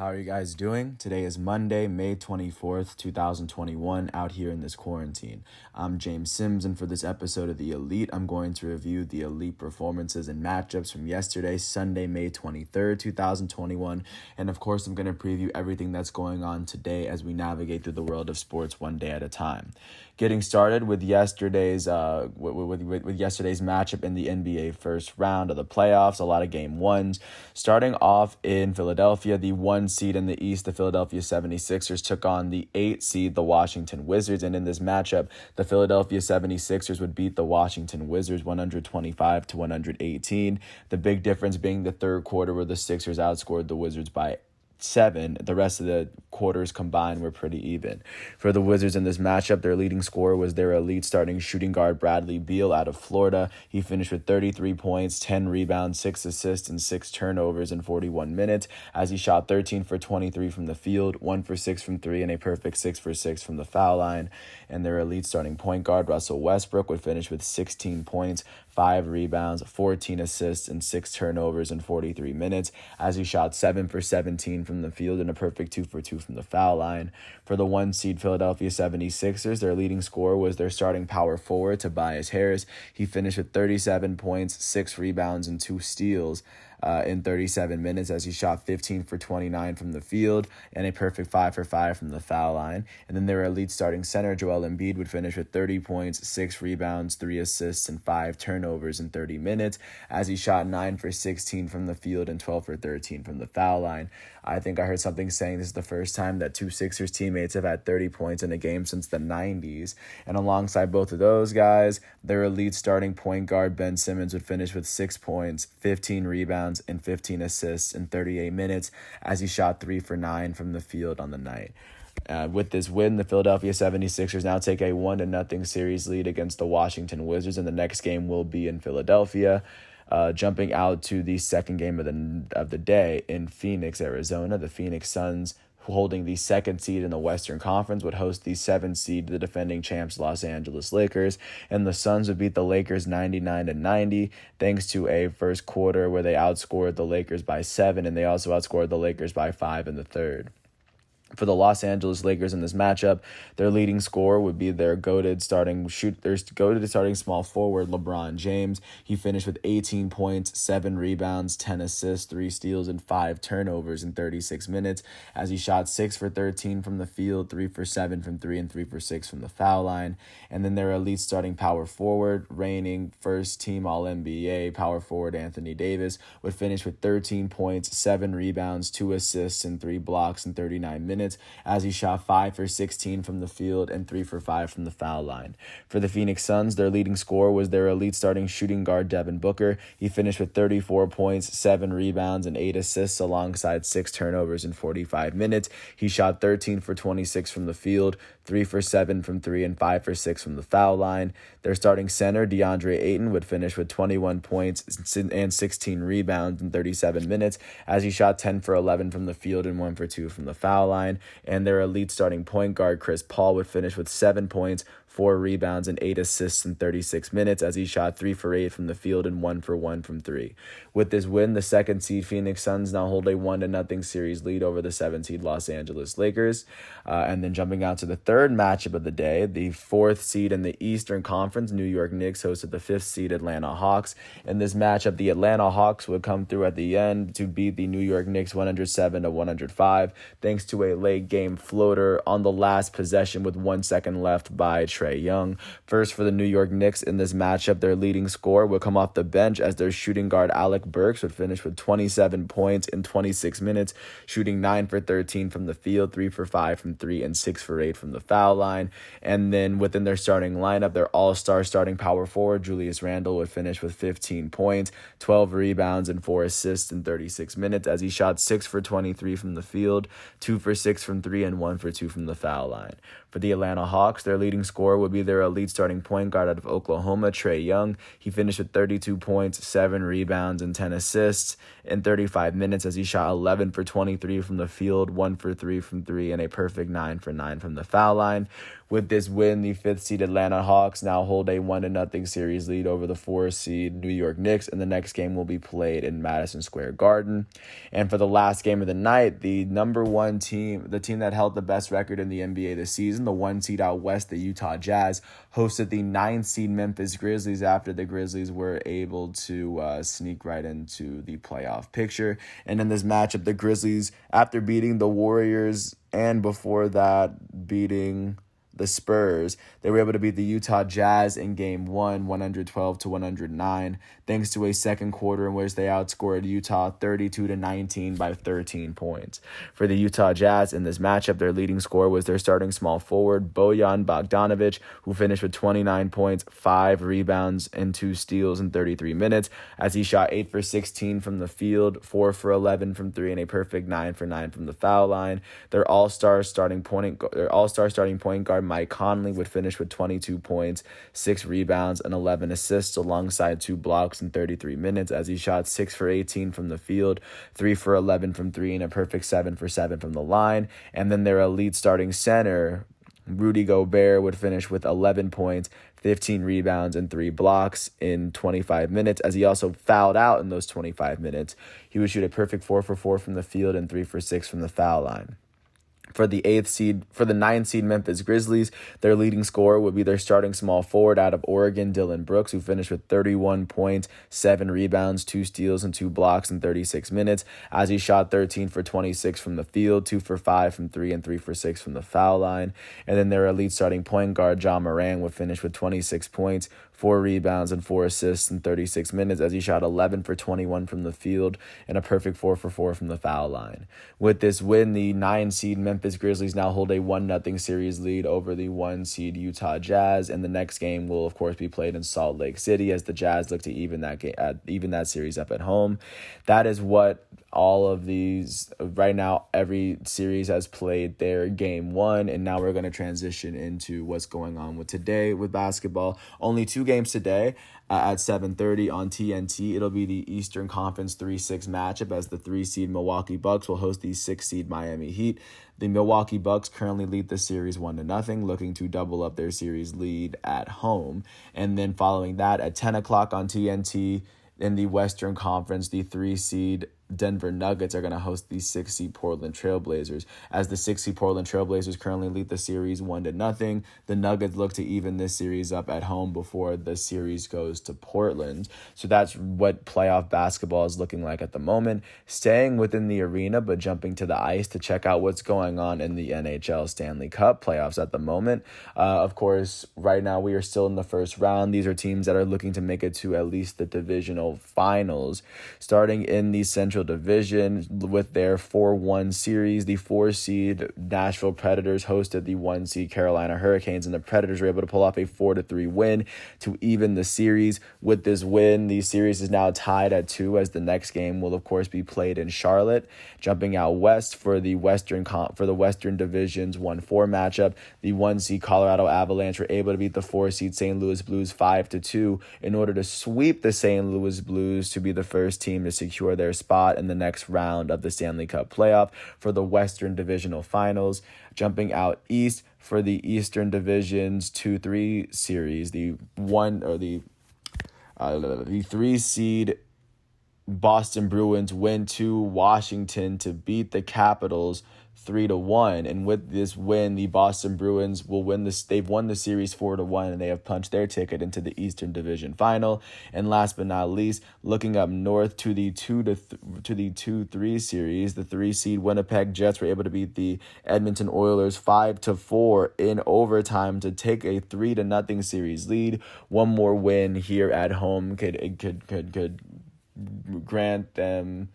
How are you guys doing? Today is Monday, May 24th, 2021, out here in this quarantine. I'm James Sims, and for this episode of The Elite, I'm going to review the elite performances and matchups from yesterday, Sunday, May 23rd, 2021, and of course, I'm going to preview everything that's going on today as we navigate through the world of sports one day at a time. Getting started with yesterday's with yesterday's matchup in the NBA first round of the playoffs, a lot of game ones. Starting off in Philadelphia, the 1 seed in the East, the Philadelphia 76ers took on the 8 seed, the Washington Wizards, and in this matchup, the Philadelphia 76ers would beat the Washington Wizards 125-118. The big difference being the third quarter where the Sixers outscored the Wizards by 7. The rest of the quarters combined were pretty even. For the Wizards in this matchup, their leading scorer was their elite starting shooting guard Bradley Beal out of Florida. He finished with 33 points, 10 rebounds, 6 assists, and 6 turnovers in 41 minutes as he shot 13 for 23 from the field, 1 for 6 from 3, and a perfect 6 for 6 from the foul line. And their elite starting point guard Russell Westbrook would finish with 16 points, 5 rebounds, 14 assists, and 6 turnovers in 43 minutes as he shot 7 for 17 from the field and a perfect 2 for 2 from the foul line. For the 1 seed Philadelphia 76ers, their leading scorer was their starting power forward Tobias Harris. He finished with 37 points, 6 rebounds, and 2 steals in 37 minutes as he shot 15 for 29 from the field and a perfect 5 for 5 from the foul line. And then their elite starting center, Joel Embiid, would finish with 30 points, 6 rebounds, 3 assists, and 5 turnovers in 30 minutes as he shot 9 for 16 from the field and 12 for 13 from the foul line. I think I heard something saying this is the first time that 2 Sixers teammates have had 30 points in a game since the 90s. And alongside both of those guys, their elite starting point guard, Ben Simmons, would finish with 6 points, 15 rebounds, and 15 assists in 38 minutes as he shot 3 for 9 from the field on the night. With this win, the Philadelphia 76ers now take a 1-0 series lead against the Washington Wizards, and the next game will be in Philadelphia. Jumping out to the second game of the day in Phoenix, Arizona, the Phoenix Suns, holding the 2nd seed in the Western Conference, would host the 7th seed, the defending champs Los Angeles Lakers, and the Suns would beat the Lakers 99-90 thanks to a first quarter where they outscored the Lakers by 7, and they also outscored the Lakers by 5 in the third. For the Los Angeles Lakers in this matchup, their leading scorer would be their goated starting small forward, LeBron James. He finished with 18 points, 7 rebounds, 10 assists, 3 steals, and 5 turnovers in 36 minutes as he shot 6 for 13 from the field, 3 for 7 from 3, and 3 for 6 from the foul line. And then their elite starting power forward, reigning first-team All-NBA power forward Anthony Davis, would finish with 13 points, 7 rebounds, 2 assists, and 3 blocks in 39 minutes. As he shot 5 for 16 from the field and 3 for 5 from the foul line. For the Phoenix Suns, their leading scorer was their elite starting shooting guard Devin Booker. He finished with 34 points, 7 rebounds, and 8 assists alongside 6 turnovers in 45 minutes. He shot 13 for 26 from the field, 3 for 7 from 3, and 5 for 6 from the foul line. Their starting center, DeAndre Ayton, would finish with 21 points and 16 rebounds in 37 minutes as he shot 10 for 11 from the field and 1 for 2 from the foul line. And their elite starting point guard, Chris Paul, would finish with 7 points, 4 rebounds, and 8 assists in 36 minutes as he shot 3 for 8 from the field and 1 for 1 from 3. With this win, the 2nd seed Phoenix Suns now hold a 1-0 series lead over the 7th seed Los Angeles Lakers. And then jumping out to the third matchup of the day, the 4th seed in the Eastern Conference, New York Knicks, hosted the 5th seed Atlanta Hawks. In this matchup, the Atlanta Hawks would come through at the end to beat the New York Knicks 107-105 thanks to a late game floater on the last possession with 1 second left by Trae Young. First, for the New York Knicks in this matchup, their leading scorer would come off the bench as their shooting guard Alec Burks would finish with 27 points in 26 minutes, shooting 9 for 13 from the field, 3 for 5 from 3, and 6 for 8 from the foul line. And then within their starting lineup, their all-star starting power forward Julius Randle would finish with 15 points, 12 rebounds, and 4 assists in 36 minutes as he shot 6 for 23 from the field, 2 for 6 from 3, and 1 for 2 from the foul line. For the Atlanta Hawks, their leading scorer scorer would be their elite starting point guard out of Oklahoma, Trae Young. He finished with 32 points, 7 rebounds, and 10 assists in 35 minutes as he shot 11 for 23 from the field, 1 for 3 from 3, and a perfect 9 for 9 from the foul line. With this win, the 5th seed Atlanta Hawks now hold a 1-0 series lead over the 4th seed New York Knicks, and the next game will be played in Madison Square Garden. And for the last game of the night, the number 1 team, the team that held the best record in the NBA this season, the 1 seed out west, the Utah Jazz, hosted the 9th seed Memphis Grizzlies after the Grizzlies were able to sneak right into the playoff picture. And in this matchup, the Grizzlies, after beating the Warriors and before that beating the Spurs, they were able to beat the Utah Jazz in Game 1, 112-109, thanks to a second quarter in which they outscored Utah 32-19 by 13 points. For the Utah Jazz in this matchup, their leading scorer was their starting small forward, Bojan Bogdanovic, who finished with 29 points, 5 rebounds, and 2 steals in 33 minutes, as he shot 8 for 16 from the field, 4 for 11 from 3, and a perfect 9 for 9 from the foul line. Their all-star starting point guard, Mike Conley, would finish with 22 points, 6 rebounds, and 11 assists alongside 2 blocks in 33 minutes as he shot 6 for 18 from the field, 3 for 11 from 3, and a perfect 7 for 7 from the line. And then their elite starting center, Rudy Gobert, would finish with 11 points, 15 rebounds, and 3 blocks in 25 minutes as he also fouled out in those 25 minutes. He would shoot a perfect 4 for 4 from the field and 3 for 6 from the foul line. For the 9th seed Memphis Grizzlies, their leading scorer would be their starting small forward out of Oregon, Dylan Brooks, who finished with 31 points, 7 rebounds, 2 steals, and 2 blocks in 36 minutes, as he shot 13 for 26 from the field, 2 for 5 from 3, and 3 for 6 from the foul line. And then their elite starting point guard, John Moran, would finish with 26 points, 4 rebounds, and 4 assists in 36 minutes as he shot 11 for 21 from the field and a perfect 4 for 4 from the foul line. With this win, the 9 seed Memphis Grizzlies now hold a 1-0 series lead over the 1 seed Utah Jazz, and the next game will, of course, be played in Salt Lake City as the Jazz look to even that series up at home. That is what all of these, right now, every series has played their Game 1, and now we're going to transition into what's going on with today with basketball. Only 2 games today at 7:30 on TNT. It'll be the Eastern Conference 3-6 matchup as the 3 seed Milwaukee Bucks will host the 6 seed Miami Heat. The Milwaukee Bucks currently lead the series 1-0, looking to double up their series lead at home. And then following that, at 10 o'clock on TNT, in the Western Conference, the 3 seed Denver Nuggets are going to host the 6 seed Portland Trailblazers. As the 6 seed Portland Trailblazers currently lead the series 1-0, the Nuggets look to even this series up at home before the series goes to Portland. So that's what playoff basketball is looking like at the moment. Staying within the arena, but jumping to the ice to check out what's going on in the NHL Stanley Cup playoffs at the moment. Of course, right now we are still in the first round. These are teams that are looking to make it to at least the divisional finals. Starting in the Central Division with their 4-1 series, the 4 seed Nashville Predators hosted the 1 seed Carolina Hurricanes, and the Predators were able to pull off a 4-3 win to even the series. With this win, the series is now tied at 2 as the next game will of course be played in Charlotte. Jumping out west for the Western Division's 1-4 matchup, the 1 seed Colorado Avalanche were able to beat the 4 seed St. Louis Blues 5-2 in order to sweep the St. Louis Blues to be the first team to secure their spot in the next round of the Stanley Cup playoff for the Western Divisional Finals. Jumping out east for the Eastern Division's 2-3 series, the 3 seed Boston Bruins went to Washington to beat the Capitals 3-1, and with this win, the Boston Bruins will win this. They've won the series 4-1, and they have punched their ticket into the Eastern Division Final. And last but not least, looking up north to the 2-3 series, the 3 seed Winnipeg Jets were able to beat the Edmonton Oilers 5-4 in overtime to take a 3-0 series lead. One more win here at home could grant them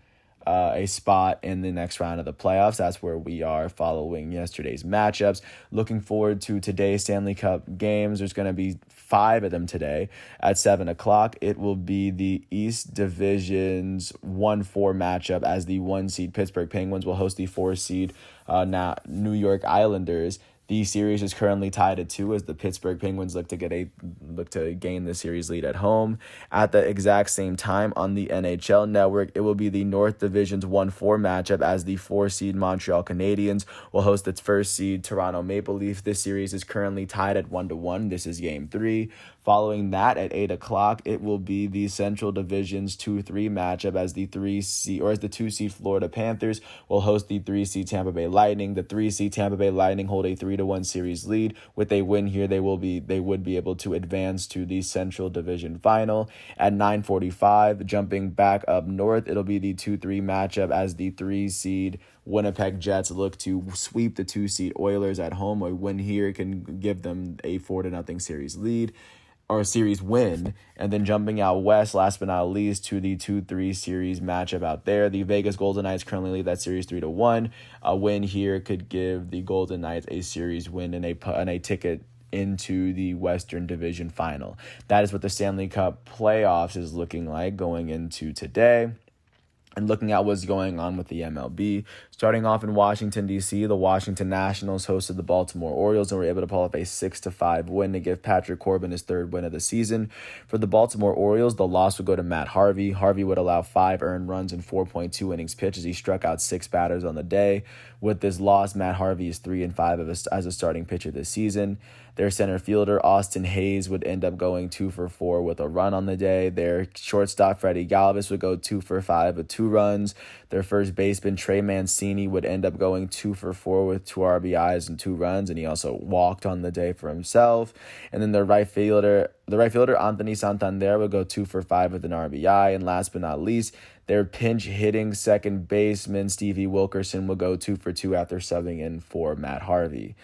a spot in the next round of the playoffs. That's where we are following yesterday's matchups. Looking forward to today's Stanley Cup games. There's going to be 5 of them today at 7 o'clock. It will be the East Division's 1-4 matchup as the 1 seed Pittsburgh Penguins will host the 4 seed New York Islanders. The series is currently tied at 2 as the Pittsburgh Penguins look to gain the series lead at home. At the exact same time on the NHL Network, it will be the North Division's 1-4 matchup as the 4-seed Montreal Canadiens will host its first seed Toronto Maple Leafs. This series is currently tied at 1-1. This is Game 3. Following that, at 8 o'clock, it will be the Central Division's 2-3 matchup as the 2-seed Florida Panthers will host the 3-seed Tampa Bay Lightning. The 3-seed Tampa Bay Lightning hold a 3-1 series lead. With a win here, they would be able to advance to the Central Division final. At 9:45, jumping back up north, it'll be the 2-3 matchup as the 3-seed Winnipeg Jets look to sweep the 2-seed Oilers at home. A win here can give them a 4-0 series lead or series win. And then jumping out west, last but not least, to the 2-3 series matchup out there. The Vegas Golden Knights currently lead that series 3-1. A win here could give the Golden Knights a series win and a ticket into the Western Division final. That is what the Stanley Cup playoffs is looking like going into today. And looking at what's going on with the MLB, starting off in Washington, D.C., the Washington Nationals hosted the Baltimore Orioles and were able to pull off a 6-5 win to give Patrick Corbin his third win of the season. For the Baltimore Orioles, the loss would go to Matt Harvey. Harvey would allow 5 earned runs in 4.2 innings pitched as he struck out 6 batters on the day. With this loss, Matt Harvey is 3-5 as a starting pitcher this season. Their center fielder, Austin Hayes, would end up going 2-4 with a run on the day. Their shortstop, Freddie Galvis, would go 2-5 with 2 runs. Their first baseman, Trey Mancini, would end up going 2-4 with 2 RBIs and 2 runs, and he also walked on the day for himself. And then the right fielder, Anthony Santander, would go 2-5 with an RBI. And last but not least, their pinch hitting second baseman, Stevie Wilkerson, would go 2-2 after subbing in for Matt Harvey.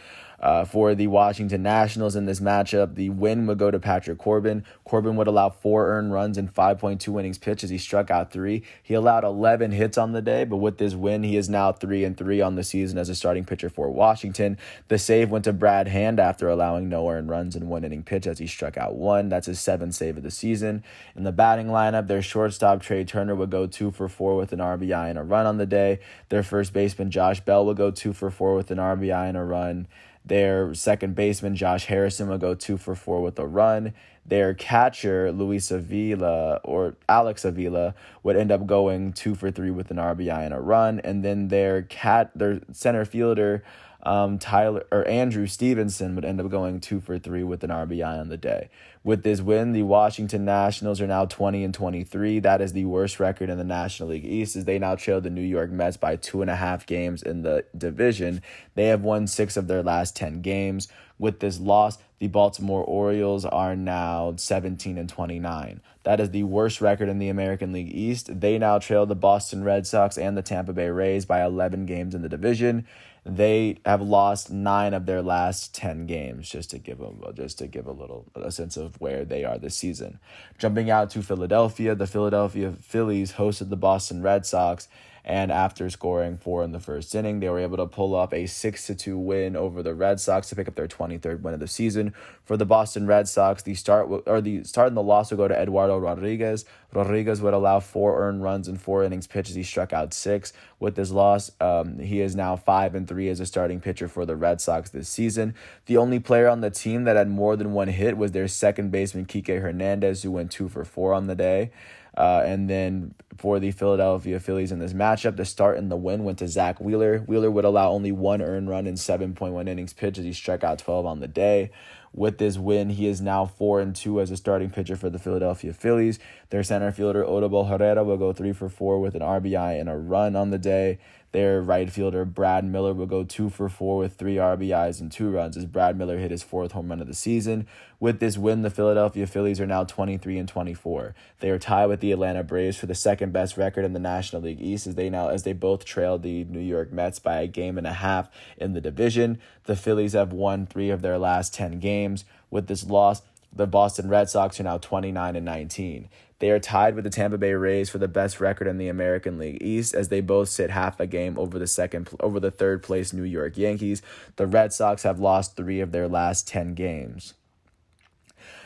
For the Washington Nationals in this matchup, the win would go to Patrick Corbin. Corbin would allow 4 earned runs in 5.2 innings pitched as he struck out 3. He allowed 11 hits on the day, but with this win, he is now 3-3 on the season as a starting pitcher for Washington. The save went to Brad Hand after allowing no earned runs in 1 inning pitch as he struck out 1. That's his 7th save of the season. In the batting lineup, their shortstop, Trey Turner, would go 2-4 with an RBI and a run on the day. Their first baseman, Josh Bell, would go 2-4 with an RBI and a run. Their second baseman, Josh Harrison, will go 2-4 with a run. Their catcher, Alex Avila, would end up going 2-3 with an RBI and a run. And then their center fielder, Andrew Stevenson, would end up going 2-3 with an RBI on the day. With this win, the Washington Nationals are now 20-23. That is the worst record in the National League East, as they now trail the New York Mets by 2.5 games in the division. They have won 6 of their last 10 games. With this loss, the Baltimore Orioles are now 17-29. That is the worst record in the American League East. They now trail the Boston Red Sox and the Tampa Bay Rays by 11 games in the division. They have lost 9 of their last 10 games, just to give a sense of where they are this season. Jumping out to Philadelphia, the Philadelphia Phillies hosted the Boston Red Sox, and after scoring 4 in the first inning, they were able to pull up a 6-2 win over the Red Sox to pick up their 23rd win of the season. For the Boston Red Sox, the start and the loss will go to Eduardo Rodriguez. Rodriguez would allow 4 earned runs in 4 innings pitched as he struck out 6. With this loss, he is now 5-3 as a starting pitcher for the Red Sox this season. The only player on the team that had more than 1 hit was their second baseman, Kike Hernandez, who went 2-4 on the day. And then for the Philadelphia Phillies in this matchup, the start and the win went to Zach Wheeler. Wheeler would allow only 1 earned run in 7.1 innings pitched as he struck out 12 on the day. With this win, he is now 4-2 as a starting pitcher for the Philadelphia Phillies. Their center fielder, Odubel Herrera, will go 3-4 with an RBI and a run on the day. Their right fielder, Brad Miller, will go 2-4 with 3 RBIs and 2 runs as Brad Miller hit his 4th home run of the season. With this win, the Philadelphia Phillies are now 23-24. They are tied with the Atlanta Braves for the second best record in the National League East as they both trail the New York Mets by 1.5 games in the division. The Phillies have won 3 of their last 10 games. With this loss, the Boston Red Sox are now 29-19. They are tied with the Tampa Bay Rays for the best record in the American League East as they both sit half a game over the third place New York Yankees. The Red Sox have lost 3 of their last 10 games.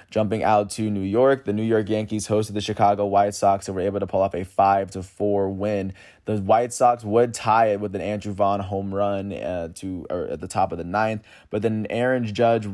Jumping out to New York, the New York Yankees hosted the Chicago White Sox and were able to pull off a 5-4 win The White Sox would tie it with an Andrew Vaughn home run at the top of the ninth, but then Aaron Judge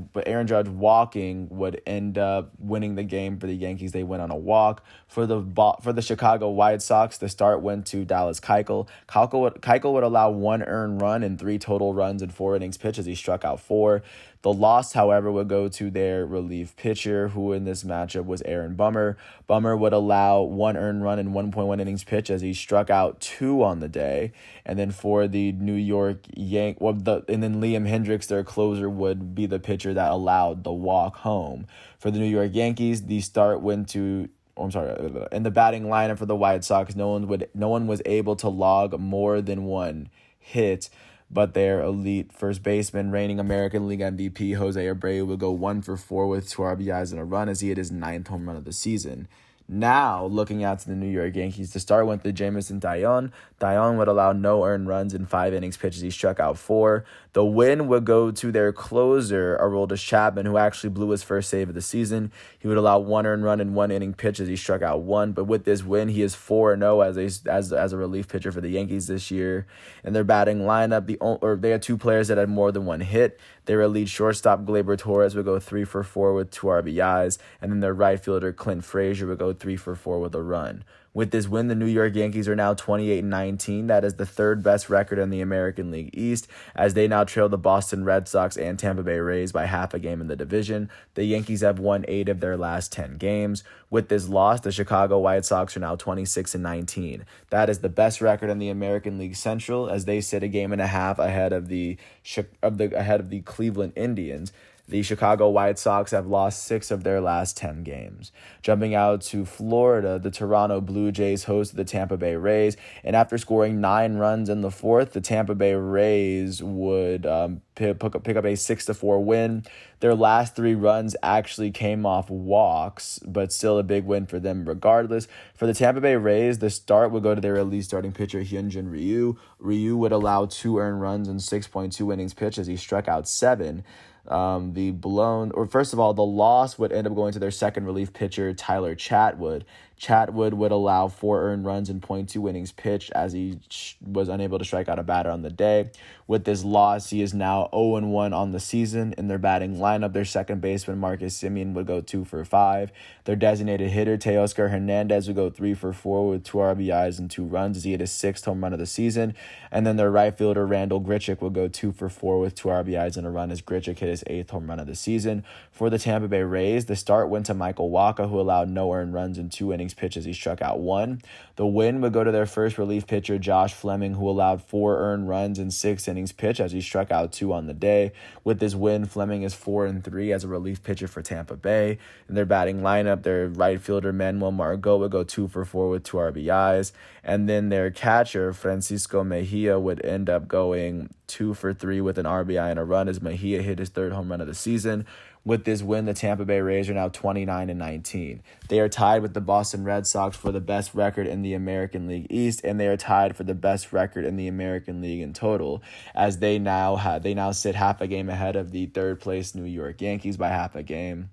walking would end up winning the game for the Yankees. They went on a walk. For the Chicago White Sox, the start went to Dallas Keuchel. Keuchel would allow 1 earned run and 3 total runs in 4 innings pitched as he struck out 4. The loss, however, would go to their relief pitcher, who in this matchup was Aaron Bummer. Bummer would allow 1 earned run and 1.1 innings pitched as he struck out 2 on the day. And then for the New York and then Liam Hendricks, their closer, would be the pitcher that allowed the walk home. For the New York Yankees, the start went to in the batting lineup for the White Sox, no one was able to log more than 1 hit. But their elite first baseman, reigning American League MVP Jose Abreu, would go 1 for 4 with 2 RBIs and a run as he hit his 9th home run of the season. Now, looking out to the New York Yankees, the start went to Jameson Taillon. Taillon would allow no earned runs in 5 innings pitched as he struck out 4. The win would go to their closer, Aroldis Chapman, who actually blew his first save of the season. He would allow 1 earned run in 1 inning pitched as he struck out 1. But with this win, he is 4-0 as a relief pitcher for the Yankees this year. In their batting lineup, they had 2 players that had more than 1 hit. Their elite shortstop, Gleyber Torres, would go 3 for 4 with 2 RBIs, and then their right fielder, Clint Frazier, would go 3 for 4 with a run. With this win, the New York Yankees are now 28-19. That is the 3rd best record in the American League East, as they now trail the Boston Red Sox and Tampa Bay Rays by half a game in the division. The Yankees have won 8 of their last 10 games. With this loss, the Chicago White Sox are now 26-19. That is the best record in the American League Central, as they sit a game and a half ahead of the Cleveland Indians. The Chicago White Sox have lost 6 of their last 10 games. Jumping out to Florida, the Toronto Blue Jays host the Tampa Bay Rays, and after scoring 9 runs in the 4th, the Tampa Bay Rays would pick up a 6-4 win. Their last 3 runs actually came off walks, but still a big win for them regardless. For the Tampa Bay Rays, the start would go to their elite starting pitcher, Hyunjin Ryu. Ryu would allow 2 earned runs in 6.2 innings pitched as he struck out 7. First of all, the loss would end up going to their second relief pitcher, Tyler Chatwood. Chatwood would allow 4 earned runs in 0.2 innings pitched as he was unable to strike out a batter on the day. With this loss, he is now 0-1 on the season. In their batting lineup, their second baseman, Marcus Semien, would go 2 for 5. Their designated hitter, Teoscar Hernandez, would go 3 for 4 with 2 RBIs and 2 runs as he hit his 6th home run of the season. And then their right fielder, Randall Grichuk, would go 2 for 4 with 2 RBIs and a run as Grichuk hit his 8th home run of the season. For the Tampa Bay Rays, the start went to Michael Wacha, who allowed no earned runs in 2 innings pitched as he struck out 1. The win would go to their first relief pitcher, Josh Fleming, who allowed 4 earned runs in 6 innings pitched as he struck out 2 on the day. With this win, Fleming is 4-3 as a relief pitcher for Tampa Bay. In their batting lineup, their right fielder, Manuel Margot, would go 2 for 4 with 2 RBIs. And then their catcher, Francisco Mejia, would end up going 2 for 3 with an RBI and a run as Mejia hit his 3rd home run of the season. With this win, the Tampa Bay Rays are now 29-19. They are tied with the Boston Red Sox for the best record in the American League East, and they are tied for the best record in the American League in total, as they now sit half a game ahead of the 3rd place New York Yankees by half a game.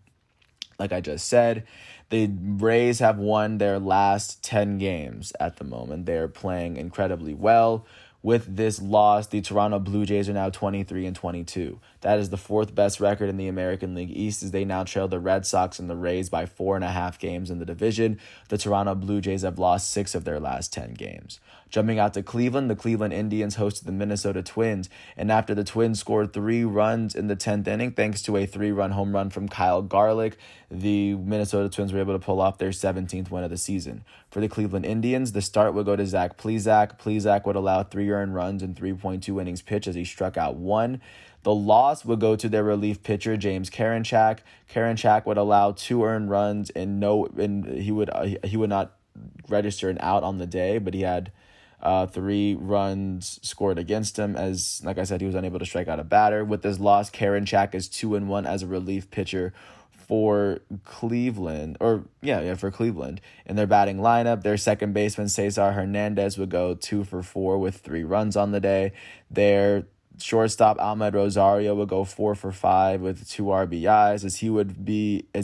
Like I just said, the Rays have won their last 10 games at the moment. They are playing incredibly well. With this loss, the Toronto Blue Jays are now 23-22. That is the 4th best record in the American League East, as they now trail the Red Sox and the Rays by 4.5 games in the division. The Toronto Blue Jays have lost 6 of their last 10 games. Jumping out to Cleveland, the Cleveland Indians hosted the Minnesota Twins, and after the Twins scored 3 runs in the 10th inning, thanks to a 3-run home run from Kyle Garlick, the Minnesota Twins were able to pull off their 17th win of the season. For the Cleveland Indians, the start would go to Zach Plesac. Plesac would allow 3 earned runs in 3.2 innings pitched as he struck out 1. The loss would go to their relief pitcher, James Karinchak. Karinchak would allow 2 earned runs and he would not register an out on the day, but he had 3 runs scored against him, as, like I said, he was unable to strike out a batter. With this loss, Karinchak is 2-1 as a relief pitcher for Cleveland. For Cleveland. In their batting lineup, their second baseman, Cesar Hernandez, would go 2 for 4 with 3 runs on the day. Their shortstop, Ahmed Rosario, would go 4 for 5 with 2 RBIs, as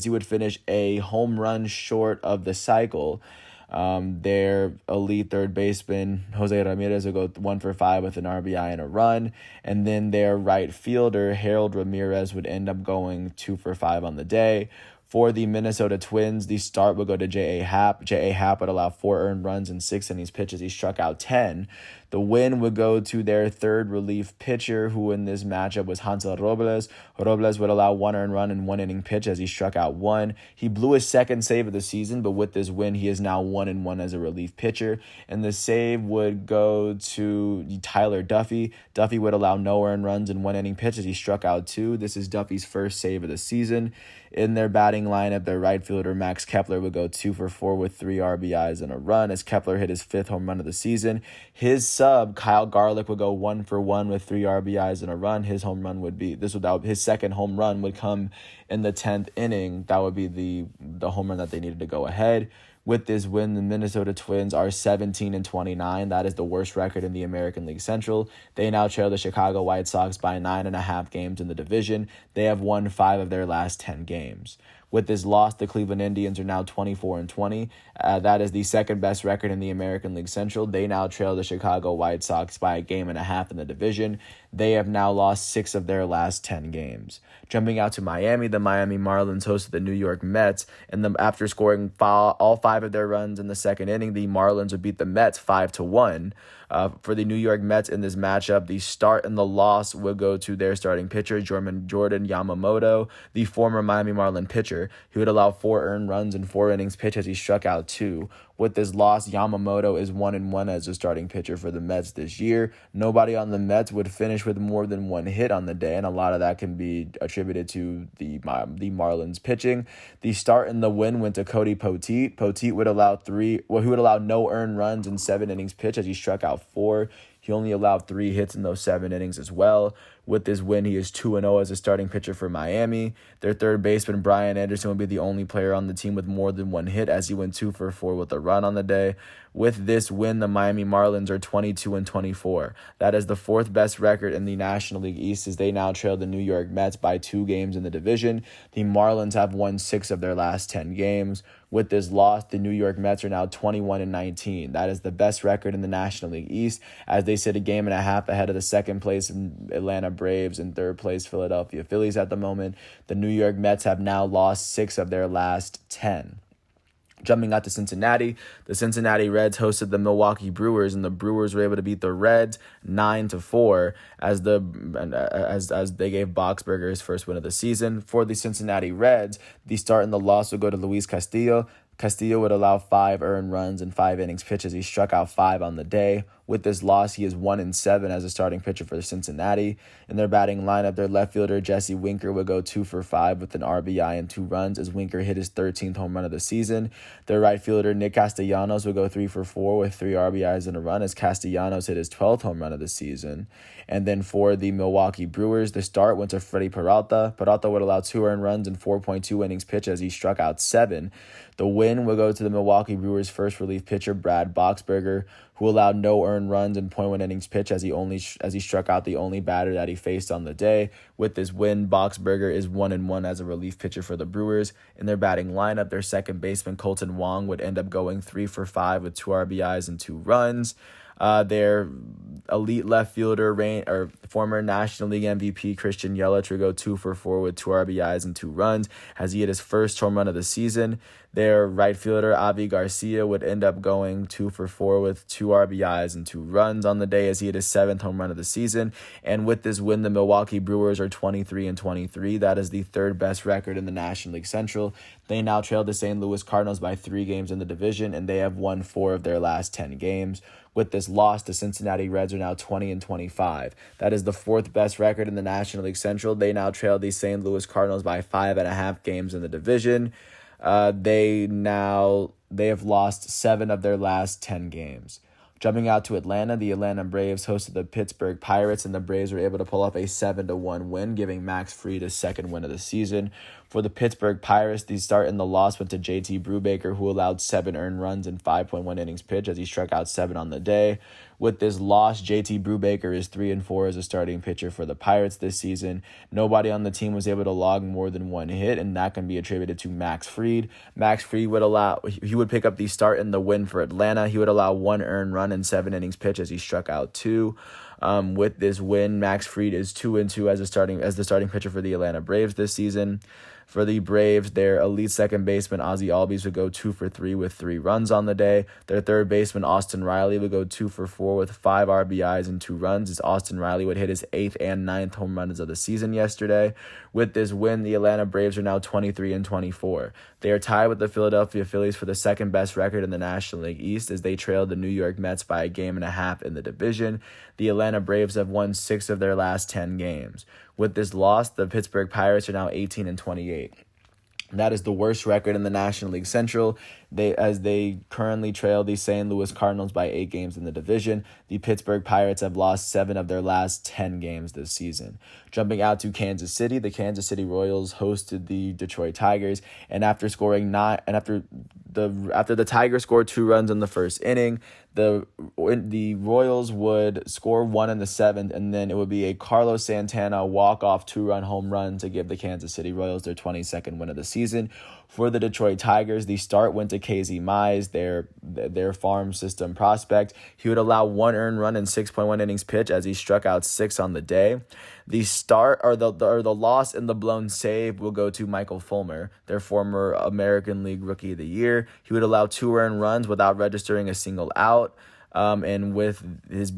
he would finish a home run short of the cycle. Their elite third baseman, Jose Ramirez, will go 1 for 5 with an RBI and a run. And then their right fielder, Harold Ramirez, would end up going 2 for 5 on the day. For the Minnesota Twins, the start would go to J.A. Happ. J.A. Happ would allow 4 earned runs in 6 innings pitches. He struck out 10. The win would go to their third relief pitcher, who in this matchup was Hansel Robles. Robles would allow 1 earned run in 1 inning pitch as he struck out 1. He blew his second save of the season, but with this win, he is now 1-1 as a relief pitcher. And the save would go to Tyler Duffy. Duffy would allow no earned runs in 1 inning pitch as he struck out 2. This is Duffy's first save of the season. In their batting lineup, their right fielder, Max Kepler, would go 2 for 4 with 3 RBIs and a run as Kepler hit his 5th home run of the season. His sub, Kyle Garlick, would go 1 for 1 with 3 RBIs and a run. His home run would be his second home run would come in the 10th inning. That would be the home run that they needed to go ahead. With this win, the Minnesota Twins are 17-29. That is the worst record in the American League Central. They now trail the Chicago White Sox by 9.5 games in the division. They have won 5 of their last 10 games. With this loss, the Cleveland Indians are now 24-20. That is the second best record in the American League Central. They now trail the Chicago White Sox by 1.5 games in the division. They have now lost 6 of their last 10 games. Jumping out to Miami, the Miami Marlins hosted the New York Mets, and after scoring all 5 of their runs in the second inning, the Marlins would beat the Mets 5-1. For the New York Mets in this matchup, the start and the loss would go to their starting pitcher, Jordan Yamamoto, the former Miami Marlin pitcher. He would allow 4 earned runs in 4 innings pitched as he struck out 2. With this loss, Yamamoto is 1-1 as a starting pitcher for the Mets this year. Nobody on the Mets would finish with more than 1 hit on the day, and a lot of that can be attributed to the Marlins pitching. The start and the win went to Cody Poteet. Poteet would allow no earned runs in 7 innings pitched as he struck out 4. He only allowed 3 hits in those 7 innings as well. With this win, he is 2-0 as a starting pitcher for Miami. Their third baseman, Brian Anderson, will be the only player on the team with more than 1 hit as he went 2 for 4 with a run on the day. With this win, the Miami Marlins are 22-24. That is the 4th best record in the National League East as they now trail the New York Mets by 2 games in the division. The Marlins have won 6 of their last 10 games. With this loss, the New York Mets are now 21-19. That is the best record in the National League East as they sit 1.5 games ahead of the second place Atlanta Braves and third place Philadelphia Phillies at the moment. The New York Mets have now lost 6 of their last 10. Jumping out to Cincinnati, the Cincinnati Reds hosted the Milwaukee Brewers, and the Brewers were able to beat the Reds 9-4 as they gave Boxberger his first win of the season. For the Cincinnati Reds, the start and the loss would go to Luis Castillo. Castillo would allow 5 earned runs in 5 innings pitched as he struck out 5 on the day. With this loss, he is 1-7 as a starting pitcher for Cincinnati. In their batting lineup, their left fielder, Jesse Winker, would go 2 for 5 with an RBI and 2 runs as Winker hit his 13th home run of the season. Their right fielder, Nick Castellanos, would go 3 for 4 with 3 RBIs and a run as Castellanos hit his 12th home run of the season. And then for the Milwaukee Brewers, the start went to Freddie Peralta. Peralta would allow 2 earned runs in 4.2 innings pitched as he struck out 7. The win will go to the Milwaukee Brewers' first relief pitcher, Brad Boxberger, who allowed no earned runs in 0.1 innings pitched as he struck out the only batter that he faced on the day. With this win, Boxberger is 1-1 as a relief pitcher for the Brewers. In their batting lineup, their second baseman, Colton Wong, would end up going 3 for 5 with 2 RBIs and 2 runs. Their elite left fielder, former National League MVP Christian Yelich would go 2 for 4 with 2 RBIs and 2 runs as he hit his first home run of the season. Their right fielder, Avi Garcia, would end up going 2 for 4 with 2 RBIs and 2 runs on the day as he hit his 7th home run of the season. And with this win, the Milwaukee Brewers are 23-23. That is the 3rd best record in the National League Central. They now trail the St. Louis Cardinals by 3 games in the division, and they have won 4 of their last 10 games. With this loss, the Cincinnati Reds are now 20-25. That is the 4th best record in the National League Central. They now trail the St. Louis Cardinals by 5.5 games in the division. They have lost 7 of their last 10 games. Jumping out to Atlanta, the Atlanta Braves hosted the Pittsburgh Pirates, and the Braves were able to pull off a 7-1 win, giving Max Fried his 2nd win of the season. For the Pittsburgh Pirates, the start and the loss went to JT Brubaker, who allowed 7 earned runs in 5.1 innings pitched as he struck out 7 on the day. With this loss, JT Brubaker is 3-4 as a starting pitcher for the Pirates this season. Nobody on the team was able to log more than one hit, and that can be attributed to Max Fried. Max Fried would pick up the start in the win for Atlanta. He would allow 1 earned run in 7 innings pitched as he struck out 2. With this win, Max Fried is 2-2 as the starting pitcher for the Atlanta Braves this season. For the Braves, their elite second baseman Ozzie Albies would go 2-for-3 with 3 runs on the day. Their third baseman Austin Riley would go 2-for-4 with 5 RBIs and 2 runs, as Austin Riley would hit his 8th and 9th home runs of the season yesterday. With this win, the Atlanta Braves are now 23-24. They are tied with the Philadelphia Phillies for the second best record in the National League East, as they trailed the New York Mets by a game and a half in the division. The Atlanta Braves have won 6 of their last 10 games. With this loss, the Pittsburgh Pirates are now 18-28. That is the worst record in the National League Central. They currently trail the St. Louis Cardinals by 8 games in the division. The Pittsburgh Pirates have lost 7 of their last 10 games this season. Jumping out to Kansas City, the Kansas City Royals hosted the Detroit Tigers, and after the Tigers scored 2 runs in the first inning, the Royals would score 1 in the 7th, and then it would be a Carlos Santana walk-off 2-run home run to give the Kansas City Royals their 22nd win of the season. For the Detroit Tigers, the start went to KZ Mize, their farm system prospect. He would allow 1 earned run in 6.1 innings pitched as he struck out 6 on the day. The loss in the blown save will go to Michael Fulmer, their former American League Rookie of the Year. He would allow 2 earned runs without registering a single out. And with his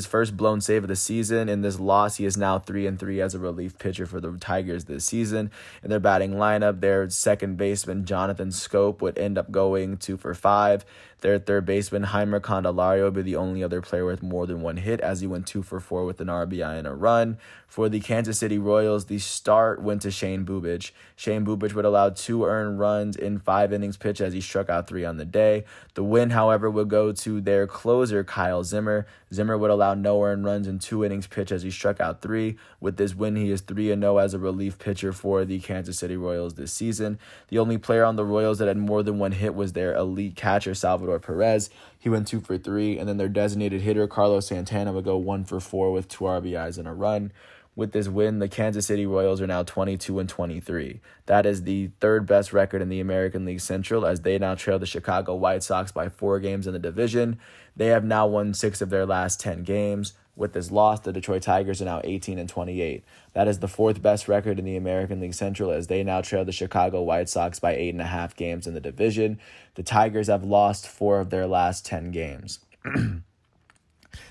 first blown save of the season, in this loss, he is now 3-3 as a relief pitcher for the Tigers this season. In their batting lineup, their second baseman Jonathan Scope would end up going 2-for-5. Their third baseman Heimer Candelario would be the only other player with more than 1 hit, as he went 2-for-4 with an RBI and a run. For the Kansas City Royals, the start went to Shane Bubic. Shane Bubic would allow 2 earned runs in 5 innings pitched as he struck out 3 on the day. The win, however, would go to their closer Kyle Zimmer. Zimmer would allow no earned runs in 2 innings pitched as he struck out 3. With this win, he is 3-0 as a relief pitcher for the Kansas City Royals this season. The only player on the Royals that had more than 1 hit was their elite catcher Salvador Perez. He went 2-for-3, and then their designated hitter Carlos Santana would go 1-for-4 with 2 RBIs and a run. With this win, the Kansas City Royals are now 22-23. That is the 3rd best record in the American League Central, as they now trail the Chicago White Sox by 4 games in the division. They have now won 6 of their last 10 games. With this loss, the Detroit Tigers are now 18-28. That is the 4th best record in the American League Central, as they now trail the Chicago White Sox by 8.5 games in the division. The Tigers have lost 4 of their last 10 games.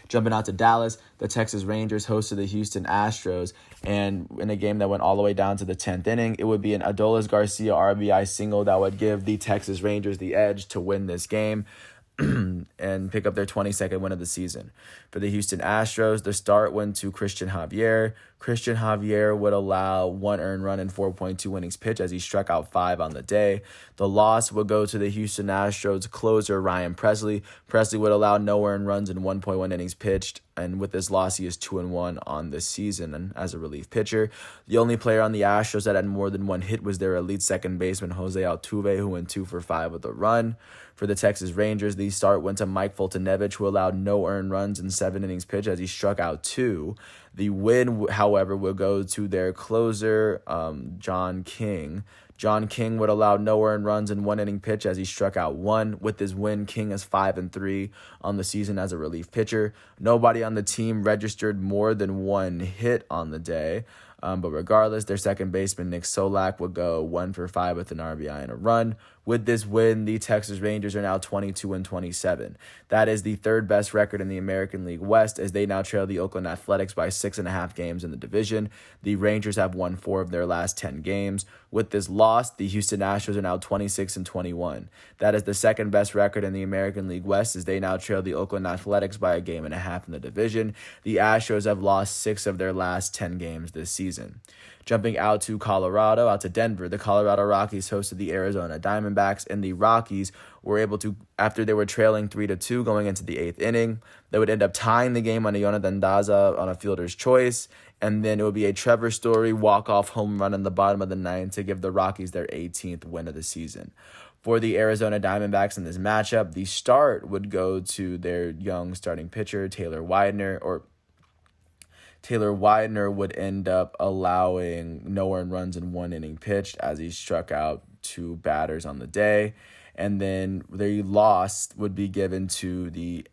Jumping out to Dallas, the Texas Rangers hosted the Houston Astros, and in a game that went all the way down to the 10th inning, it would be an Adolis Garcia RBI single that would give the Texas Rangers the edge to win this game and pick up their 22nd win of the season. For the Houston Astros, the start went to Christian Javier. Christian Javier would allow 1 earned run in 4.2 innings pitched as he struck out 5 on the day. The loss would go to the Houston Astros closer Ryan Presley. Presley would allow no earned runs in 1.1 innings pitched, and with this loss, he is 2-1 on this season and as a relief pitcher. The only player on the Astros that had more than 1 hit was their elite second baseman Jose Altuve, who went 2-for-5 with a run. For the Texas Rangers, the start went to Mike Foltynewicz, who allowed no earned runs in 7 innings pitched as he struck out 2. The win, however, will go to their closer, John King. John King would allow no earned runs in 1 inning pitch as he struck out 1. With his win, King is 5-3 on the season as a relief pitcher. Nobody on the team registered more than 1 hit on the day. But regardless, their second baseman, Nick Solak, would go 1-for-5 with an RBI and a run. With this win, the Texas Rangers are now 22-27. That is the 3rd best record in the American League West, as they now trail the Oakland Athletics by 6.5 games in the division. The Rangers have won 4 of their last 10 games. With this loss, the Houston Astros are now 26-21. That is the 2nd best record in the American League West, as they now trail the Oakland Athletics by a game and a half in the division. The Astros have lost 6 of their last 10 games this season. Jumping out to Colorado, out to Denver, the Colorado Rockies hosted the Arizona Diamondbacks, and the Rockies were able to, after they were trailing 3-2 going into the 8th inning, they would end up tying the game on a Jonathan Daza on a fielder's choice, and then it would be a Trevor Story walk-off home run in the bottom of the 9th to give the Rockies their 18th win of the season. For the Arizona Diamondbacks in this matchup, the start would go to their young starting pitcher, Taylor Widener would end up allowing no earned runs in 1 inning pitched as he struck out 2 batters on the day. And then the loss would be given to the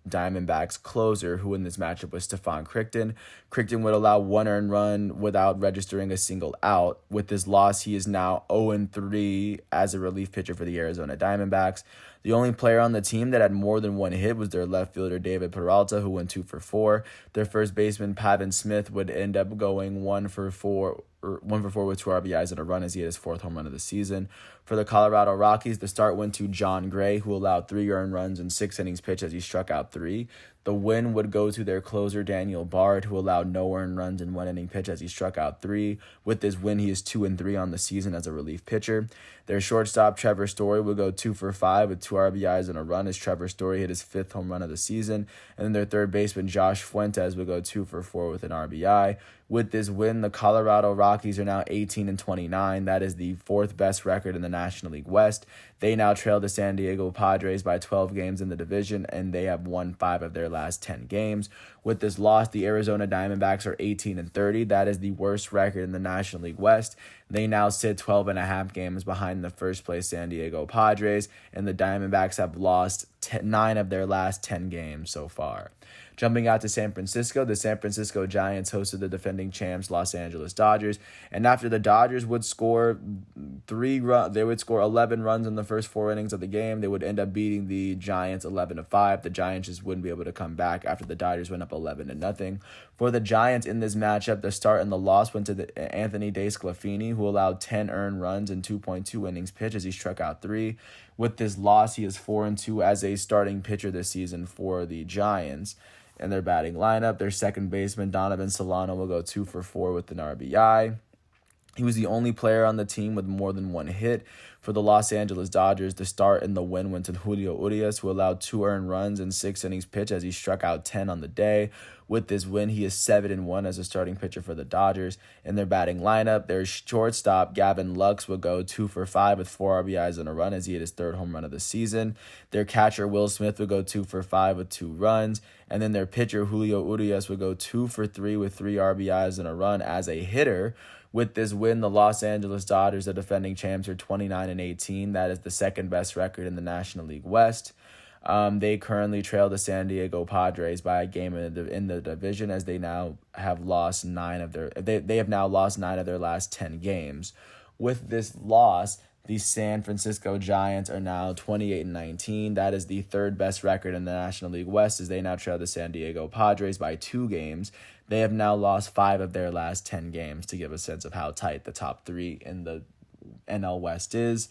Diamondbacks closer, who in this matchup was Stephon Crichton. Crichton would allow 1 earned run without registering a single out. With this loss, he is now 0-3 as a relief pitcher for the Arizona Diamondbacks. The only player on the team that had more than 1 hit was their left fielder, David Peralta, who went 2 for 4. Their first baseman, Pavin Smith, would end up going 1 for 4 with 2 RBIs and a run as he had his 4th home run of the season. For the Colorado Rockies, the start went to John Gray, who allowed 3 earned runs in 6 innings pitched as he struck out 3. The win would go to their closer, Daniel Bard, who allowed no earned runs in 1 inning pitch as he struck out 3. With this win, he is 2-3 on the season as a relief pitcher. Their shortstop, Trevor Story, would go 2 for 5 with 2 RBIs and a run as Trevor Story hit his 5th home run of the season. And then their third baseman, Josh Fuentes, would go 2 for 4 with an RBI. With this win, the Colorado Rockies are now 18-29. That is the 4th best record in the National League West. They now trail the San Diego Padres by 12 games in the division, and they have won 5 of their last 10 games. With this loss, the Arizona Diamondbacks are 18-30. That is the worst record in the National League West. They now sit 12.5 games behind the first place San Diego Padres, and the Diamondbacks have lost 9 of their last 10 games so far. Jumping out to San Francisco, the San Francisco Giants hosted the defending champs Los Angeles Dodgers, and after the Dodgers would score 11 runs in the first 4 innings of the game, they would end up beating the Giants 11-5. The Giants just wouldn't be able to come back after the Dodgers went up 11-0. For the Giants in this matchup, the start and the loss went to Anthony DeSclafani, who allowed 10 earned runs in 2.2 innings pitched as he struck out 3. With this loss, he is 4-2 as a starting pitcher this season for the Giants. In their batting lineup, their second baseman, Donovan Solano, will go 2 for 4 with an RBI. He was the only player on the team with more than 1 hit. For the Los Angeles Dodgers, the start and the win went to Julio Urias, who allowed 2 earned runs in 6 innings pitched as he struck out 10 on the day. With this win, he is 7-1 as a starting pitcher for the Dodgers. In their batting lineup, their shortstop, Gavin Lux, will go 2 for 5 with 4 RBIs and a run as he hit his 3rd home run of the season. Their catcher, Will Smith, would go 2 for 5 with 2 runs. And then their pitcher, Julio Urias, would go 2 for 3 with 3 RBIs and a run as a hitter. With this win, the Los Angeles Dodgers, the defending champs, are 29-18. That is the 2nd best record in the National League West. They currently trail the San Diego Padres by a game in the division, as they now have lost 9 of their last 10 games. With this loss, the San Francisco Giants are now 28-19. That is the 3rd best record in the National League West, as they now trail the San Diego Padres by 2 games. They have now lost 5 of their last 10 games, to give a sense of how tight the top 3 in the NL West is.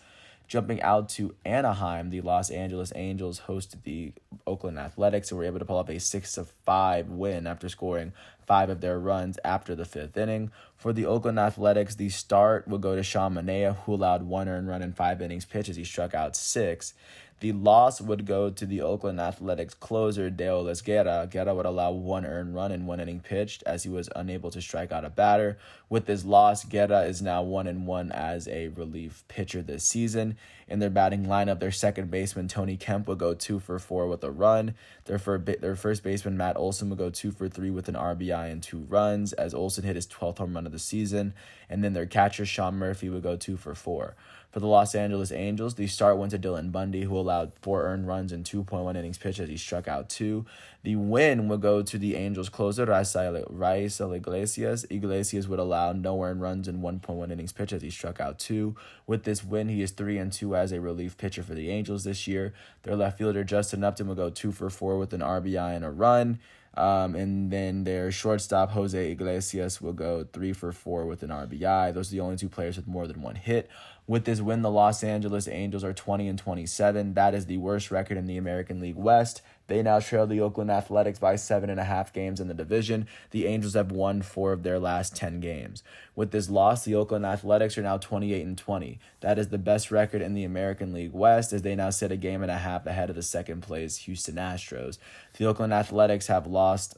Jumping out to Anaheim, the Los Angeles Angels hosted the Oakland Athletics and were able to pull up a 6-5 win after scoring 5 of their runs after the 5th inning. For the Oakland Athletics, the start will go to Sean Manaea, who allowed 1 earned run in 5 innings pitched as he struck out 6. The loss would go to the Oakland Athletics closer, Deolis Guerra. Guerra would allow 1 earned run in 1 inning pitched as he was unable to strike out a batter. With this loss, Guerra is now 1-1 as a relief pitcher this season. In their batting lineup, their second baseman, Tony Kemp, would go 2 for 4 with a run. Their first baseman, Matt Olson, would go 2 for 3 with an RBI and 2 runs, as Olson hit his 12th home run of the season. And then their catcher, Sean Murphy, would go 2 for 4. For the Los Angeles Angels, the start went to Dylan Bundy, who allowed 4 earned runs in 2.1 innings pitched as he struck out 2. The win would go to the Angels closer, Raisel Iglesias. Iglesias would allow no earned runs in 1.1 innings pitched as he struck out 2. With this win, he is 3-2 as a relief pitcher for the Angels this year. Their left fielder, Justin Upton, will go 2 for 4 with an RBI and a run. And then their shortstop, Jose Iglesias, will go 3 for 4 with an RBI. Those are the only 2 players with more than 1 hit. With this win, the Los Angeles Angels are 20-27. That is the worst record in the American League West. They now trail the Oakland Athletics by 7.5 games in the division. The Angels have won 4 of their last 10 games. With this loss, the Oakland Athletics are now 28-20. That is the best record in the American League West, as they now sit a game and a half ahead of the second place Houston Astros. The Oakland Athletics have lost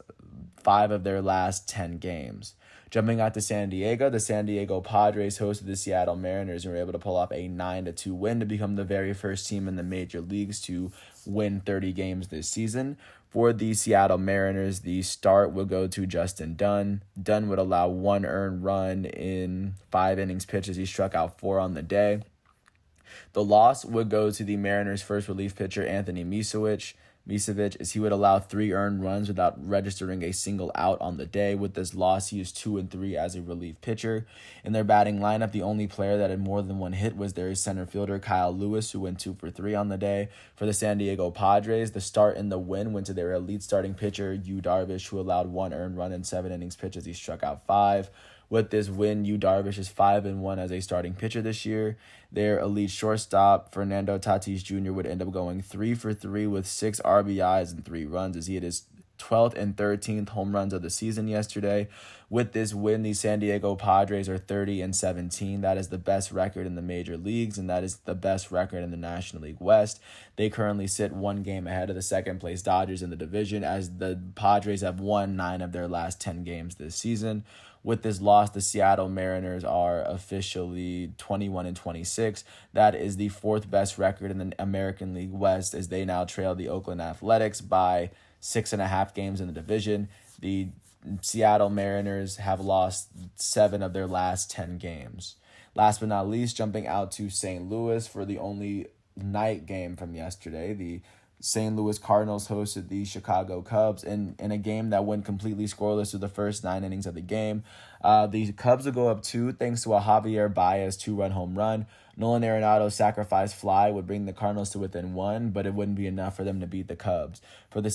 5 of their last 10 games. Jumping out to San Diego, the San Diego Padres hosted the Seattle Mariners and were able to pull off a 9-2 win to become the very first team in the major leagues to win 30 games this season. For the Seattle Mariners, the start will go to Justin Dunn. Dunn would allow 1 earned run in 5 innings pitched as he struck out 4 on the day. The loss would go to the Mariners' first relief pitcher, Anthony Misovic, as he would allow 3 earned runs without registering a single out on the day. With this loss, he is 2-3 as a relief pitcher. In their batting lineup, the only player that had more than 1 hit was their center fielder, Kyle Lewis, who went 2 for 3 on the day. For the San Diego Padres, the start and the win went to their elite starting pitcher, Yu Darvish, who allowed 1 earned run in 7 innings pitched as he struck out 5. With this win, Yu Darvish is 5-1 as a starting pitcher this year. Their elite shortstop, Fernando Tatis Jr., would end up going 3 for 3 with 6 RBIs and 3 runs as he hit his 12th and 13th home runs of the season yesterday. With this win, the San Diego Padres are 30-17. That is the best record in the major leagues, and that is the best record in the National League West. They currently sit 1 game ahead of the second-place Dodgers in the division, as the Padres have won 9 of their last 10 games this season. With this loss, the Seattle Mariners are officially 21-26. That is the 4th best record in the American League West, as they now trail the Oakland Athletics by 6.5 games in the division. The Seattle Mariners have lost 7 of their last 10 games. Last but not least, jumping out to St. Louis for the only night game from yesterday, the St. Louis Cardinals hosted the Chicago Cubs in a game that went completely scoreless through the first 9 innings of the game. The Cubs will go up 2 thanks to a Javier Baez 2-run home run. Nolan Arenado's sacrifice fly would bring the Cardinals to within 1, but it wouldn't be enough for them to beat the Cubs. For the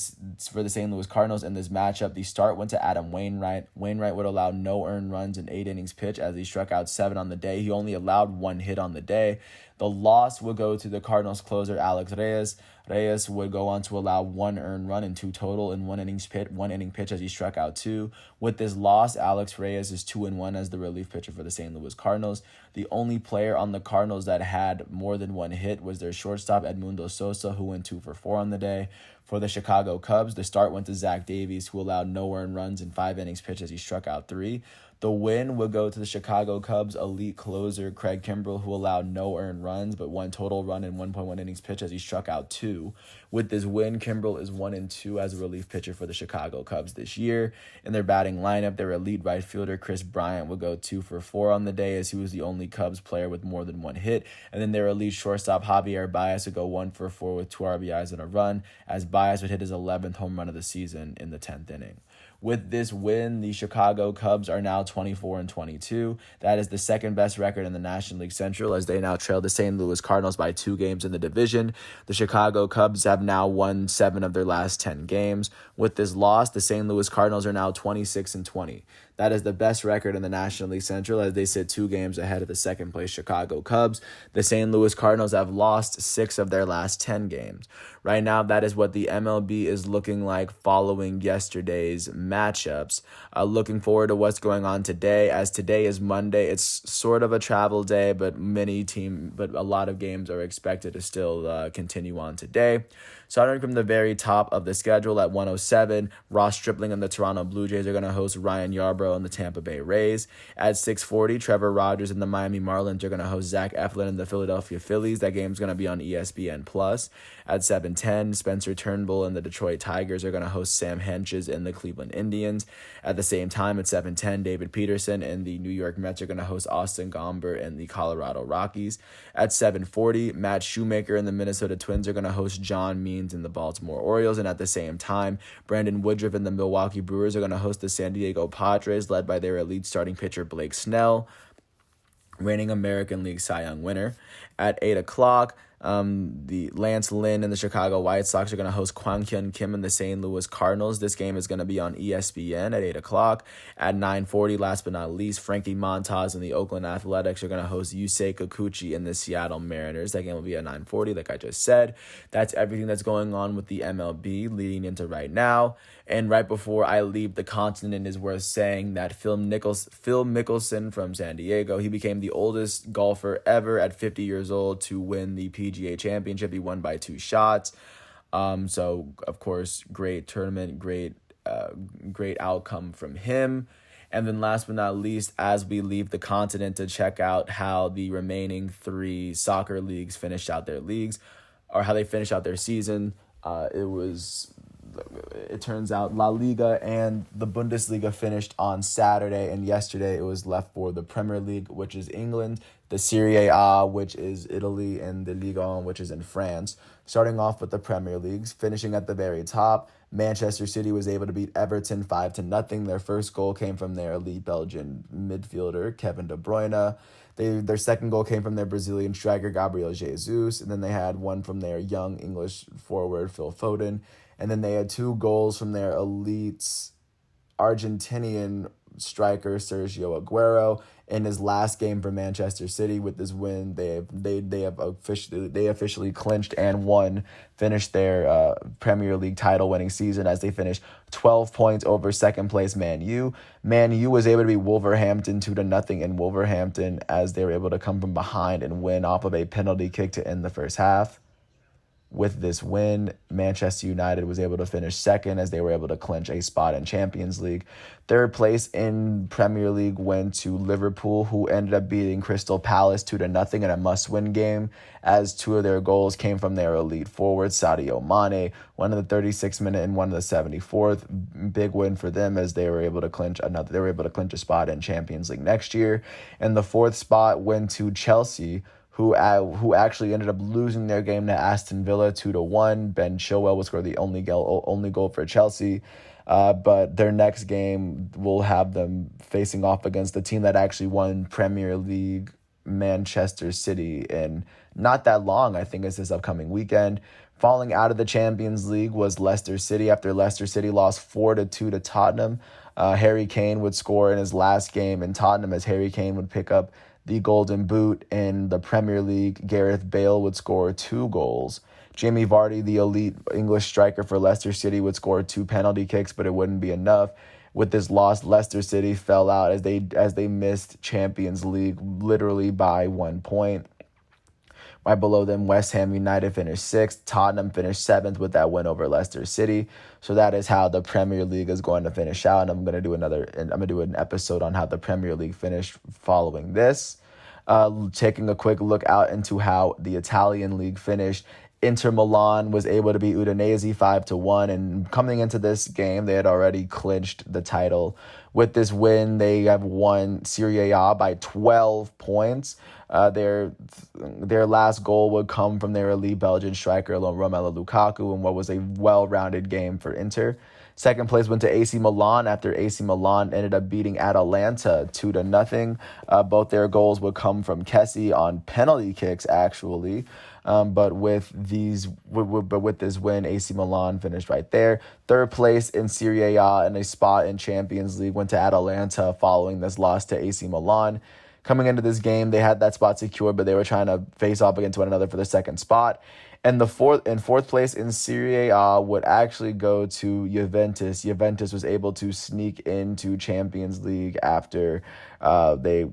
St. Louis Cardinals in this matchup, the start went to Adam Wainwright. Wainwright would allow no earned runs in 8 innings pitched as he struck out 7 on the day. He only allowed 1 hit on the day. The loss would go to the Cardinals closer, Alex Reyes. Reyes would go on to allow 1 earned run in 2 total in 1 inning pitch as he struck out 2. With this loss, Alex Reyes is 2-1 as the relief pitcher for the St. Louis Cardinals. The only player on the Cardinals that had more than 1 hit was their shortstop, Edmundo Sosa, who went 2 for 4 on the day. For the Chicago Cubs, the start went to Zach Davies, who allowed no earned runs in 5 innings pitched as he struck out 3. The win would go to the Chicago Cubs' elite closer, Craig Kimbrell, who allowed no earned runs, but 1 total run in 1.1 innings pitched as he struck out 2. With this win, Kimbrell is 1-2 as a relief pitcher for the Chicago Cubs this year. In their batting lineup, their elite right fielder, Chris Bryant, would go 2 for 4 on the day as he was the only Cubs player with more than 1 hit. And then their elite shortstop, Javier Baez, would go 1 for 4 with 2 RBIs and a run, as Baez would hit his 11th home run of the season in the 10th inning. With this win, the Chicago Cubs are now 24-22. That is the 2nd best record in the National League Central, as they now trail the St. Louis Cardinals by 2 games in the division. The Chicago Cubs have now won 7 of their last 10 games. With this loss, the St. Louis Cardinals are now 26-20. That is the best record in the National League Central, as they sit 2 games ahead of the 2nd place Chicago Cubs. The St. Louis Cardinals have lost 6 of their last 10 games. Right now, that is what the MLB is looking like following yesterday's matchups. Looking forward to what's going on today, as today is Monday. It's sort of a travel day, but a lot of games are expected to still continue on today. Starting from the very top of the schedule at 1:07, Ross Stripling and the Toronto Blue Jays are going to host Ryan Yarbrough and the Tampa Bay Rays. At 6:40, Trevor Rogers and the Miami Marlins are going to host Zach Eflin and the Philadelphia Phillies. That game's going to be on ESPN+. At 7:10, Spencer Turnbull and the Detroit Tigers are going to host Sam Hentges and the Cleveland Indians. At the same time, at 7:10, David Peterson and the New York Mets are going to host Austin Gomber and the Colorado Rockies. At 7:40, Matt Shoemaker and the Minnesota Twins are going to host John Means and the Baltimore Orioles. And at the same time, Brandon Woodruff and the Milwaukee Brewers are going to host the San Diego Padres, led by their elite starting pitcher Blake Snell, reigning American League Cy Young winner. At 8 o'clock, the Lance Lynn and the Chicago White Sox are going to host Kwang Hyun Kim and the St. Louis Cardinals. This game is going to be on ESPN at 8 o'clock. At 9:40, last but not least, Frankie Montas and the Oakland Athletics are going to host Yusei Kikuchi and the Seattle Mariners. That game will be at 9:40, like I just said. That's everything that's going on with the MLB leading into right now. And right before I leave the continent, it is worth saying that Phil Mickelson from San Diego, he became the oldest golfer ever at 50 years old to win the PGA Championship. He won by 2 shots. So, of course, great tournament, great outcome from him. And then last but not least, as we leave the continent to check out how the remaining three soccer leagues finished out their leagues, or how they finished out their season, it turns out La Liga and the Bundesliga finished on Saturday, and yesterday it was left for the Premier League, which is England, the Serie A, which is Italy, and the Ligue 1, which is in France. Starting off with the Premier Leagues, finishing at the very top, Manchester City was able to beat Everton 5-0. Their first goal came from their elite Belgian midfielder, Kevin De Bruyne. Their second goal came from their Brazilian striker, Gabriel Jesus, and then they had one from their young English forward, Phil Foden. And then they had 2 goals from their elite Argentinian striker, Sergio Aguero. In his last game for Manchester City, with this win, they officially clinched and finished their Premier League title winning season as they finished 12 points over second place Man U. Man U was able to beat Wolverhampton 2-0 in Wolverhampton as they were able to come from behind and win off of a penalty kick to end the first half. With this win, Manchester United was able to finish second as they were able to clinch a spot in Champions League. Third place in Premier League went to Liverpool, who ended up beating Crystal Palace 2-0 in a must-win game, as 2 of their goals came from their elite forwards, Sadio Mane, one in the 36th minute and one in the 74th. Big win for them as they were able to clinch a spot in Champions League next year. And the 4th spot went to Chelsea, who actually ended up losing their game to Aston Villa 2-1. Ben Chilwell would score the only goal for Chelsea. But their next game will have them facing off against the team that actually won Premier League, Manchester City, in not that long. I think it's this upcoming weekend. Falling out of the Champions League was Leicester City after Leicester City lost 4-2 to Tottenham. Harry Kane would score in his last game in Tottenham as Harry Kane would pick up the Golden Boot. In the Premier League, Gareth Bale would score 2 goals. Jamie Vardy, the elite English striker for Leicester City, would score 2 penalty kicks, but it wouldn't be enough. With this loss, Leicester City fell out as they missed Champions League literally by 1 point. Right below them, West Ham United finished 6th. Tottenham finished 7th with that win over Leicester City. So that is how the Premier League is going to finish out. And I'm going to do an episode on how the Premier League finished following this. Taking a quick look out into how the Italian league finished. Inter Milan was able to beat Udinese 5-1, and coming into this game, they had already clinched the title. With this win, they have won Serie A by 12 points. Their last goal would come from their elite Belgian striker, Romelu Lukaku, in what was a well-rounded game for Inter. Second place went to AC Milan after AC Milan ended up beating Atalanta 2-0. Both their goals would come from Kessie on penalty kicks, actually. But with this win, AC Milan finished right there. Third place in Serie A and a spot in Champions League went to Atalanta following this loss to AC Milan. Coming into this game, they had that spot secured, but they were trying to face off against one another for the second spot. And fourth place in Serie A would actually go to Juventus. Juventus was able to sneak into Champions League after they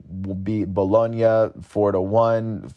beat Bologna 4-1.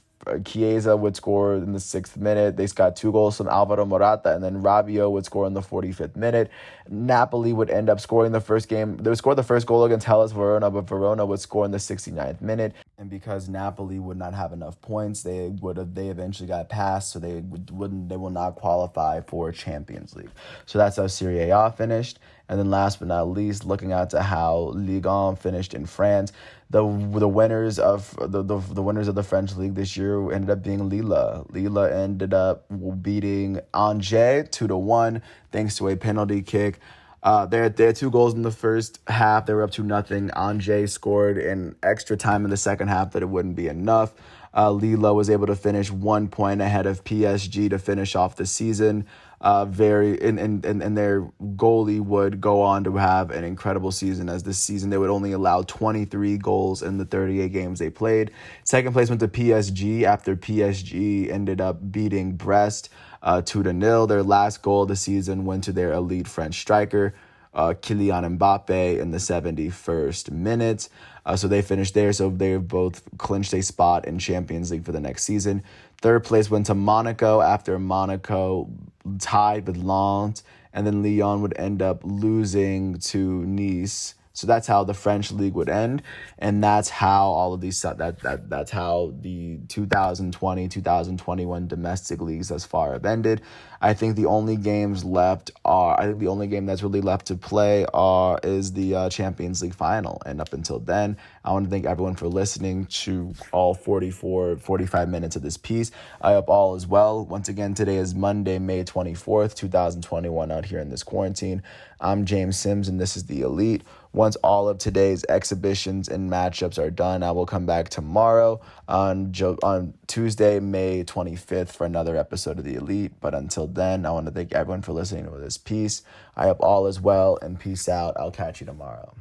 Chiesa would score in the 6th minute. They got 2 goals from Alvaro Morata, and then Rabiot would score in the 45th minute. Napoli would end up scoring the first game. They would score the first goal against Hellas Verona, but Verona would score in the 69th minute. And because Napoli would not have enough points, they eventually got passed, so they will not qualify for Champions League. So that's how Serie A finished. And then last but not least, looking out to how Ligue 1 finished in France, the winners of the French league this year ended up being Lille. Lille ended up beating Angers 2-1 thanks to a penalty kick. They had 2 goals in the first half. They were up 2-0. Angers scored in extra time in the second half that it wouldn't be enough. Lille was able to finish 1 point ahead of PSG to finish off the season. And their goalie would go on to have an incredible season, as this season they would only allow 23 goals in the 38 games they played. Second place went to PSG after PSG ended up beating Brest 2-0. Their last goal of the season went to their elite French striker, Kylian Mbappe, in the 71st minute. So they finished there. So they both clinched a spot in Champions League for the next season. Third place went to Monaco after Monaco tied with Lens. And then Lyon would end up losing to Nice. So that's how the French league would end, and that's how all of these that's how the 2020, 2021 domestic leagues thus far have ended. I think the only game that's really left to play is the Champions League final. And up until then, I want to thank everyone for listening to all 45 minutes of this piece. I hope all is well. Once again, today is Monday, May 24th, 2021 out here in this quarantine. I'm James Sims, and this is The Elite. Once all of today's exhibitions and matchups are done, I will come back tomorrow on Tuesday, May 25th for another episode of The Elite. But until then, I want to thank everyone for listening to this piece. I hope all is well, and peace out. I'll catch you tomorrow.